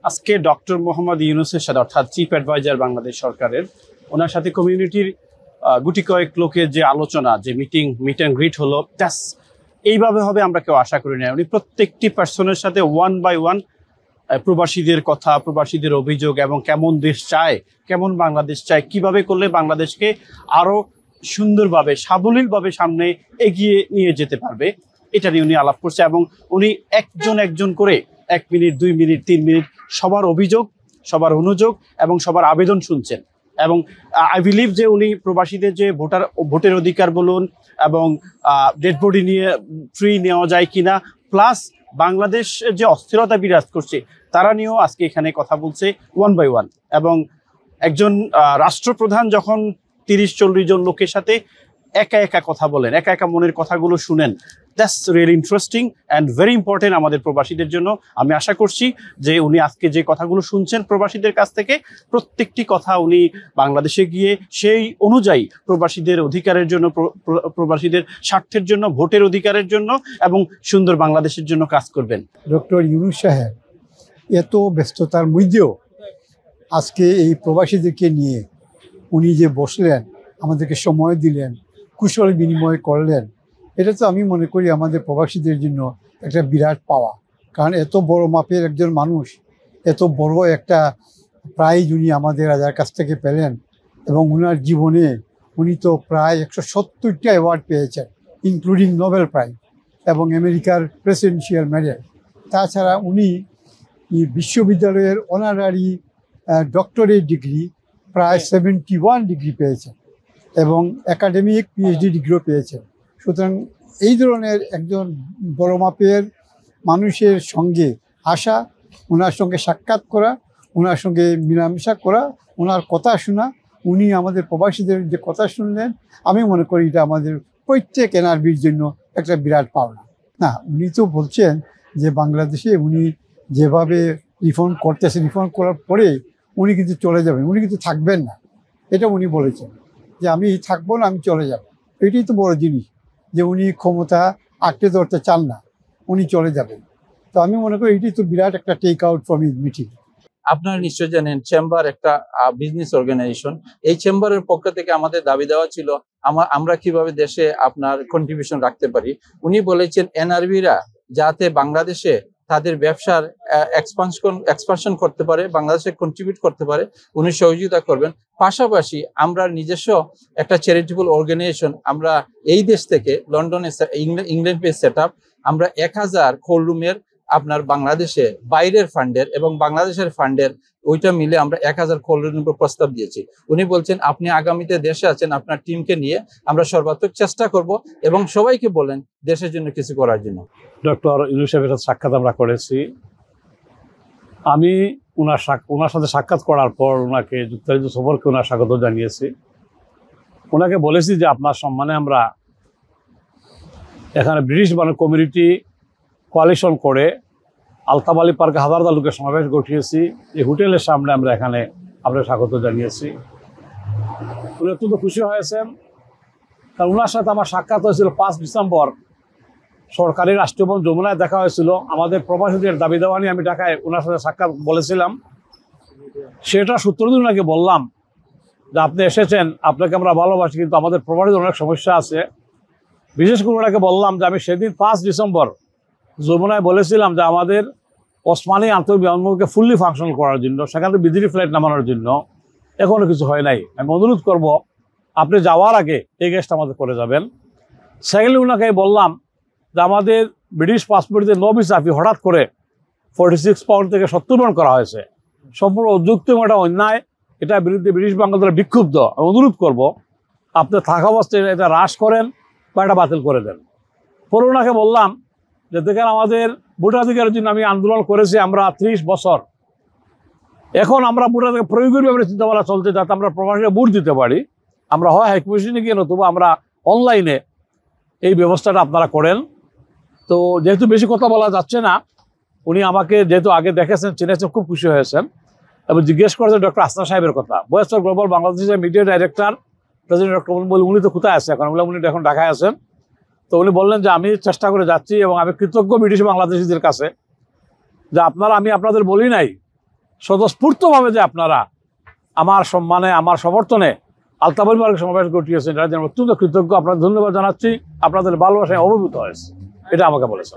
আজকে ডক্টর মোহাম্মদ ইউনূসের সাথে অর্থাৎ চিফ অ্যাডভাইজার বাংলাদেশ সরকারের ওনার সাথে কমিউনিটির গুটি কয়েক লোকের যে আলোচনা, যে মিট অ্যান্ড গ্রিট হলো, দ্যাটস এইভাবে হবে আমরা কেউ আশা করি না। উনি প্রত্যেকটি পার্সনের সাথে ওয়ান বাই ওয়ান প্রবাসীদের কথা, প্রবাসীদের অভিযোগ এবং কেমন দেশ চায়, কেমন বাংলাদেশ চায়, কিভাবে করলে বাংলাদেশকে আরও সুন্দরভাবে সাবলীলভাবে সামনে এগিয়ে নিয়ে যেতে পারবে, এটা নিয়ে উনি আলাপ করছে। এবং উনি একজন একজন করে 1 মিনিট 2 মিনিট 3 মিনিট সবার অভিযোগ, সবার অনুযোগ এবং সবার আবেদন শুনছেন। এবং আই বিলিভ যে উনি প্রবাসীদের যে ভোটের অধিকার বলুন এবং ডেড বডি নিয়ে ফ্রি নেওয়া যায় কিনা, প্লাস বাংলাদেশ যে অস্থিরতা বিরাজ করছে তারা নিয়েও আজকে এখানে কথা বলছে ওয়ান বাই ওয়ান। এবং একজন রাষ্ট্রপ্রধান যখন 30-40 জন লোকের সাথে একা একা কথা বলেন, একা একা মনের কথাগুলো শুনেন, that's really interesting and very important আমাদের প্রবাসীদের জন্য। আমি আশা করছি যে উনি আজকে যে কথাগুলো শুনছেন প্রবাসীদের কাছ থেকে, প্রত্যেকটি কথা উনি বাংলাদেশে গিয়ে সেই অনুযায়ী প্রবাসীদের অধিকারের জন্য, প্রবাসীদের স্বার্থের জন্য, ভোটের অধিকারের জন্য এবং সুন্দর বাংলাদেশের জন্য কাজ করবেন। ডক্টর ইউনূস সাহেব এত ব্যস্ততার মধ্যেও আজকে এই প্রবাসীদেরকে নিয়ে উনি যে বসলেন, আমাদেরকে সময় দিলেন, কুশল বিনিময় করলেন, এটা তো আমি মনে করি আমাদের প্রবাসীদের জন্য একটা বিরাট পাওয়া। কারণ এত বড় মাপের একজন মানুষ, এত বড় একটা প্রাইজ উনি আমাদের রাজার কাছ থেকে পেলেন। এবং ওনার জীবনে উনি তো প্রায় 170টা অ্যাওয়ার্ড পেয়েছেন, ইনক্লুডিং নোবেল প্রাইজ এবং আমেরিকার প্রেসিডেন্সিয়াল মেডেল। তাছাড়া উনি বিশ্ববিদ্যালয়ের অনারারি ডক্টরেট ডিগ্রি প্রায় 71 ডিগ্রি পেয়েছেন এবং একাডেমিক পিএইচডি ডিগ্রিও পেয়েছেন। সুতরাং এই ধরনের একজন বড় মাপের মানুষের সঙ্গে আসা, ওনার সঙ্গে সাক্ষাৎ করা, ওনার সঙ্গে মেলামেশা করা, ওনার কথা শোনা, উনি আমাদের প্রবাসীদের যে কথা শুনলেন, আমি মনে করি এটা আমাদের প্রত্যেক এনআরবির জন্য একটা বিরাট পাওনা। না, উনি তো বলছেন যে বাংলাদেশে উনি যেভাবে রিফর্ম করতেছেন, রিফর্ম করার পরে উনি কিন্তু চলে যাবেন, উনি কিন্তু থাকবেন না, এটা উনি বলেছেন যে আমি থাকবো না, আমি চলে যাব। এটাই তো বড় জিনিস যে উনি ক্ষমতা আঁকড়ে ধরতে চান না, উনি চলে যাবেন। তো আমি মনে করি এটাই তো বিরাট একটা take out from his meeting. আপনারা নিশ্চয় জানেন চেম্বার একটা বিজনেস অর্গানাইজেশন। এই চেম্বারের পক্ষ থেকে আমাদের দাবি দেওয়া ছিল আমরা কিভাবে দেশে আপনার কন্ট্রিবিউশন রাখতে পারি। উনি বলেছেন এনআরবিরা যাতে বাংলাদেশে তাদের ব্যবসার এক্সপানশন করতে পারে, বাংলাদেশে কন্ট্রিবিউট করতে পারে, উনি সহযোগিতা করবেন। পাশাপাশি আমরা নিজস্ব একটা চ্যারিটেবল অর্গানাইজেশন, আমরা এই দেশ থেকে লন্ডনে ইংল্যান্ড বেস সেট আপ, আমরা 1000 কোল্ড রুমের আপনার বাংলাদেশে বাইরের ফান্ডের এবং বাংলাদেশের ফান্ডের ওইটা মিলে আমরা 1000 কোল্ড রুমের প্রস্তাব দিয়েছি। উনি বলছেন আপনি আগামীতে দেশে আছেন, আপনার টিমকে নিয়ে আমরা সর্বাত্মক চেষ্টা করব এবং সবাইকে বলেন দেশের জন্য কিছু করার জন্য। ডক্টর ইউনূস সাহেবের সাথে সাক্ষাৎ আমরা করেছি। আমি ওনার সাথে সাক্ষাৎ করার পর ওনাকে যুক্তরাজ্য সফরকে ওনার স্বাগত জানিয়েছি। ওনাকে বলেছি যে আপনার সম্মানে আমরা এখানে ব্রিটিশ কমিউনিটি কোয়ালিশন করে আলতাফ আলী পার্কে 1000 লোকের সমাবেশ ঘটিয়েছি। এই হোটেলের সামনে আমরা এখানে আপনার স্বাগত জানিয়েছি। উনি অত্যন্ত খুশি হয়েছেন, কারণ ওনার সাথে আমার সাক্ষাৎ হয়েছিল 5 ডিসেম্বর সরকারি রাষ্ট্রীয় ভবন যমুনায় দেখা হয়েছিল। আমাদের প্রবাসীদের দাবি দেওয়া নিয়ে আমি ঢাকায় ওনার সাথে সাক্ষাৎ বলেছিলাম। সেটা সূত্র দিয়ে ওনাকে বললাম যে আপনি এসেছেন, আপনাকে আমরা ভালোবাসি, কিন্তু আমাদের প্রবাসীদের অনেক সমস্যা আছে। বিশেষ করে ওনাকে বললাম যে আমি সেদিন 5 ডিসেম্বর যমুনায় বলেছিলাম যে আমাদের ওসমানী আন্তর্জাতিক বিমানবন্দরকে ফুললি ফাংশন করার জন্য, সেখান থেকে বিদেশি ফ্লাইট নামানোর জন্য এখনও কিছু হয় নাই। আমি অনুরোধ করব আপনি যাওয়ার আগে এই কাজটা আমাদের করে যাবেন। সেকেন্ডলি ওনাকে বললাম যে আমাদের ব্রিটিশ পাসপোর্টে নো ভিসা ফি হঠাৎ করে 46 পাউন্ড থেকে 70 পাউন্ড করা হয়েছে, সম্পূর্ণ অযৌক্তিক, এটা অন্যায়, এটার বিরুদ্ধে ব্রিটিশ বাংলাদেশ বিক্ষুব্ধ। আমি অনুরোধ করব আপনি থাকা অবস্থায় এটা হ্রাস করেন বা এটা বাতিল করে দেন। পরে ওনাকে বললাম যে দেখেন আমাদের ভোটাধিকারের জন্য আমি আন্দোলন করেছি আমরা 30 বছর, এখন আমরা ভোটাধিকার প্রয়োগের ব্যাপারে চিন্তাভাবনা চলছে যাতে আমরা প্রবাসীরা ভোট দিতে পারি। আমরা হয় হাইকমিশনে গিয়ে নতুবা আমরা অনলাইনে এই ব্যবস্থাটা আপনারা করেন। তো যেহেতু বেশি কথা বলা যাচ্ছে না, উনি আমাকে যেহেতু আগে দেখেছেন, চিনেছেন, খুব খুশি হয়েছেন এবং জিজ্ঞেস করেছেন ডক্টর আসনা সাহেবের কথা। ভয়েস অফ গ্লোবাল বাংলাদেশের মিডিয়া ডাইরেক্টর প্রেসিডেন্ট ডক্টর বলে উনি তো কোথায় আছে এখন, উনি এখন ঢাকায় আছেন। তো উনি বললেন যে আমি চেষ্টা করে যাচ্ছি এবং আমি কৃতজ্ঞ ব্রিটিশ বাংলাদেশিদের কাছে যে আমি আপনাদের বলি নাই স্বতঃস্ফূর্তভাবে যে আপনারা আমার সম্মানে আমার সমর্থনে আলতাবালি পার্কে সমাবেশ ঘটিয়েছেন, এটার জন্য অত্যন্ত কৃতজ্ঞ। আপনার ধন্যবাদ জানাচ্ছি, আপনাদের ভালোবাসায় অভিভূত হয়েছে, এটা আমাকে বলেছে।